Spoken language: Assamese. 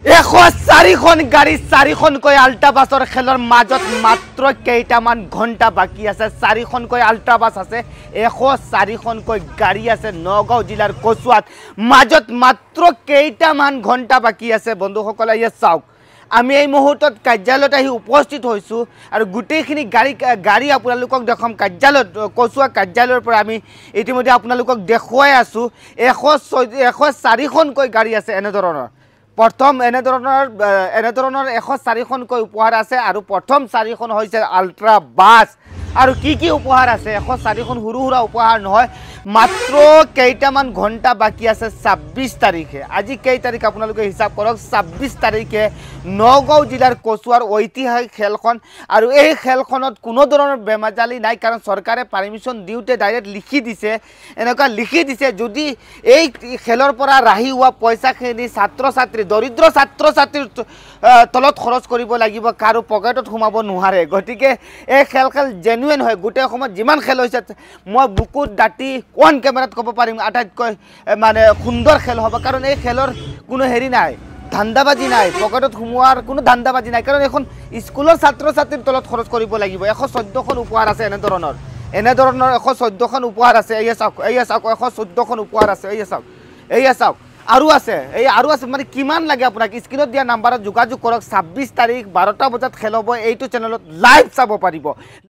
104খন গাড়ী 4খনকৈ আল্ট্ৰা বাছৰ খেলৰ মাজত মাত্ৰ কেইটামান ঘণ্টা বাকী আছে 4খনকৈ আল্ট্ৰা বাছ আছে 104খনকৈ গাড়ী আছে নগাঁও জিলাৰ কচুৱাত মাজত মাত্ৰ কেইটামান ঘণ্টা বাকী আছে বন্ধুসকল ইয়া চাওক আমি এই মুহূৰ্তত কাৰ্যালয়ত আহি উপস্থিত হৈছো আৰু গুটেইখিনি গাড়ী আপোনালোকক দেখাম কাৰ্যালয়ত কচুৱা কাৰ্যালয়ৰ পৰা আমি ইতিমধ্যে আপোনালোকক দেখুৱাই আছো 104খনকৈ গাড়ী আছে এনেধৰণৰ প্ৰথম এনেধৰণৰ 104খনকৈ উপহাৰ আছে আৰু প্ৰথম 4খন হৈছে আল্ট্ৰা বাছ আৰু কি উপহাৰ আছে 104খন হুৰু হুৰা উপহাৰ নহয় মাত্ৰ কেইটামান ঘণ্টা বাকি আছে 26 তাৰিখে আজি কেই তাৰিখ আপোনালোকে হিচাপ কৰক 26 তাৰিখে নগাঁও জিলাৰ কচুৱাৰ ঐতিহাসিক খেলখন আৰু এই খেলখনত কোনো ধৰণৰ বেমাজালি নাই কাৰণ চৰকাৰে পাৰমিশন দিওতে ডাইৰেক্ট লিখি দিছে এনেকা লিখি দিছে যদি এই খেলৰ পৰা ৰাহি হোৱা পইচাখিনি ছাত্ৰ ছাত্ৰী দৰিদ্ৰ ছাত্ৰ ছাত্ৰীৰ তলত খৰচ কৰিব লাগিব কাৰো পকেটত সোমাব নোৱাৰে গতিকে এই খেল জেনুইন হয় গোটেই সময় যিমান খেল হৈছে মই বুকুত ডাটি কোন কেমেৰাত ক'ব পাৰিম আটাইতকৈ মানে সুন্দৰ খেল হ'ব কাৰণ এই খেলৰ কোনো হেৰি নাই ধান্দাবাজি নাই পকেটত সোমোৱাৰ কোনো ধান্দাবাজি নাই কাৰণ এখন স্কুলৰ ছাত্ৰ ছাত্ৰীৰ তলত খৰচ কৰিব লাগিব 114খন উপহাৰ আছে এনেধৰণৰ 114খন উপহাৰ আছে এই চাওক 114খন উপহাৰ আছে এই চাওক আৰু আছে মানে কিমান লাগে আপোনাক স্ক্ৰিনত দিয়া নাম্বাৰত যোগাযোগ কৰক 26 তাৰিখ 12টা বজাত খেল হ'ব এইটো চেনেলত লাইভ চাব পাৰিব